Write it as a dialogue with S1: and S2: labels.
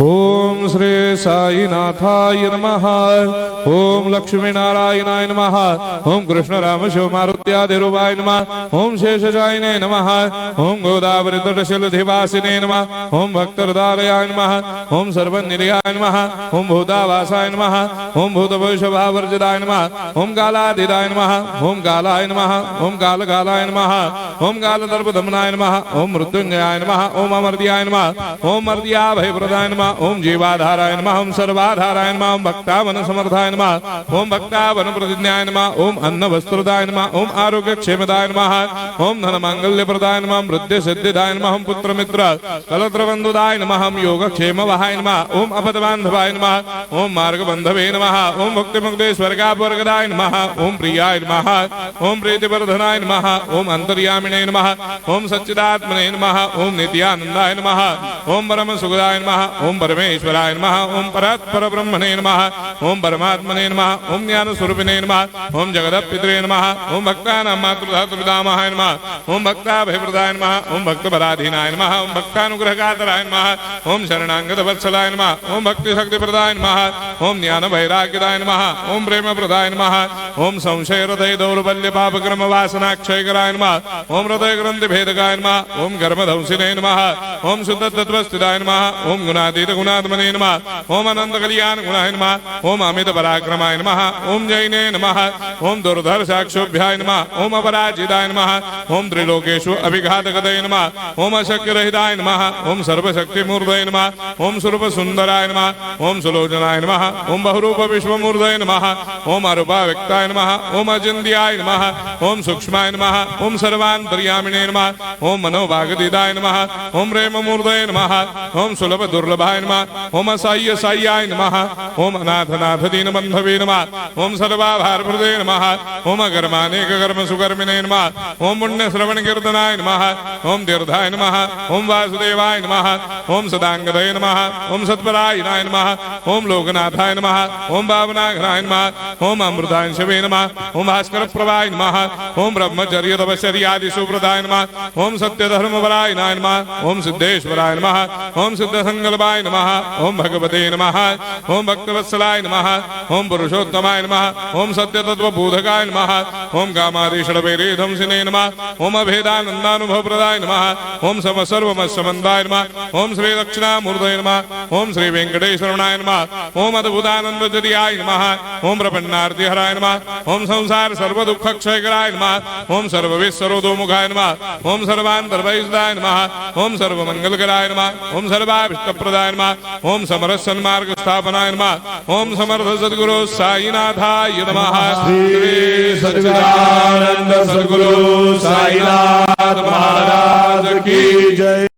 S1: ओम श्री साईनाथाय नमः। ओम लक्ष्मी नारायणाय नमः। ओम कृष्ण राम शिव मारुत्यादिरूपाय नमः। ओम शेषशायिने नमः। ओम गोदावरी तटशिलधिवासिने नमः। ओम भक्तहृदयाय नमः। ओम सर्वनिलयाय नमः। ओम भूतावासाय नमः। ओम भूतभविष्यभावर्जिताय नमः। ओम कालातीताय नमः। ओम कालाय नमः। ओम कालकालाय नमः। ओम कालदर्पदमनाय नमः। ओम मृत्युंजयाय नमः। ओम अमर्त्याय नमः। ओम मर्त्याभयप्रदाय नमः। ओम जीवाधाराय नमः। ओम सर्वाधाराय नमः। ओम भक्तावन समर्थाय नमः। ओम भक्तावन प्रतिज्ञाय नमः। ओम अन्न वस्त्रदाय नमः। ओम आरोग्य क्षेमदाय नमः। ओम धन मांगल्य प्रदाय नमः। वृद्धि सिद्धिदाय नमः। ओम पुत्र मित्र कलत्र बंधुदाय नमः। ओम योग क्षेम वहाय नमः। ओम अपद बांधवाय नमः। ओम मार्ग बंधवे नमः। ओम भक्ति मुक्ति स्वर्गापवर्गदाय नमः। ओम प्रियाय नमः। ओम प्रीतिवर्धनाय नमः। ओम अंतर्यामिने नमः। ओम सच्चिदात्मने नमः। ओम नित्यानंदाय नमः। ओम परम सुखदाय नमः। ओम परमेश्वराय नमः। ओम परात्पर ब्रह्मणे नमः। ओम परमात्मने नमः। ओम ज्ञान स्वरूपिणे नमः। ओम जगदपितरे नमः। ओम भक्तानां मातृधातुर्धामाय नमः। ओम भक्ताभयप्रदाय नमः। ओम भक्तपराधीनाय नमः। ओम भक्तानुग्रहकातराय नमः। ओम शरणागतवत्सलाय नमः। ओम भक्ति शक्तिप्रदाय नमः। ओम ज्ञान वैराग्यदाय नमः। ओम प्रेम प्रदाय नमः। ओम संशय हृदय दौर्बल्य पाप क्रम वासना क्षयकराय नमः। ओम हृदय ग्रंथि भेदकाय नमः। ओम कर्मधंसिने नमः। ओम शुद्ध तत्वस्थिताय नमः। ओम गुणातीत गुणात्मने नमः। ओम अनंत कल्याण गुणाय नमः। ओम अमित पराक्रमाय नमः। ओम जैने नमः। ओम दुर्धर साक्षोभ्याय नमः। ओम अपराजिताय नमः। ओम त्रिलोकेषु अभिघातगतये नमः। ओम अशक्य रहिताय नमः। ओम सर्वशक्ति मूर्धये नमः। ओम स्वरूप सुंदराय नमः। ओम सुलोचनाय नमः। ओम बहुरूप विश्वमूर्धये नमः। ओम अरूपा व्यक्ताय नमः। ओम अचिन्त्याय नमः। ओम सूक्ष्माय नमः। ओम सर्वान्तर्यामिणे नमः। ओम मनोभागतीताय नमः। ओम प्रेम मूर्धये नमः। ओम सुलभ दुर्लभाय नमः। ओम असाह्य साह्याय नमः। ओम अनाथनाथ दीन बंधवे नमः। ओम सर्वाभार हृदये नमः। ओम अकर्मानेक कर्म सुकर्मिणे नमः। ओम पुण्य श्रवण कीर्तनाय नमः। ओम तीर्थाय नमः। ओम वासुदेवाय नमः। ओम सदांगदये नमः। ओम सत्परायणाय नमः। ओम लोकनाथाय नमः। ओम भावनाघ्नाय नमः। ओम अमृतांशवे नमः। ओम भास्कर प्रभाय नमः। ओम ब्रह्मचर्य तपश्चर्यादि सुप्रदाय नमः। ओम सत्य धर्म परायणाय नमः। ओम सिद्धेश्वराय नमः। ओम सिद्ध संकल्पाय नमः। ओम भगवते नमः। ओम भक्तवत्सलाय नमः। ओम पुरुषोत्तमाय नमः। ओम सत्य तत्व बोधकाय नमः। ओम कामादिषडवैरे धंसिने नमः। ओम अभेदानंदानुभव प्रदाय नमः। ओम सम सर्वमस्समन्दाय नमः। ओम श्री दक्षिणामूर्तये नमः। ओम श्री वेंकटेश्वरनाय नमः। ओम अद्भुतानंदजरियाय नमः। ओम प्रपन्नार्तिहराय नमः। ओम संसार सर्व दुख क्षयकराय नमः। ओम सर्वविश्वरोधोमुखाय नमः। ओम सर्वान्तर्वैसदाय नमः। ओम सर्वमंगलकराय नमः। ओम सर्वाभिष्टप्रदाय नमः। ओम समरस सन्मार्ग स्थापनाय नमः। ओम समर्थ सद्गुरु साईनाथाय नमः।
S2: श्री सच्चिदानंद सद्गुरु साईनाथ महाराज की जय।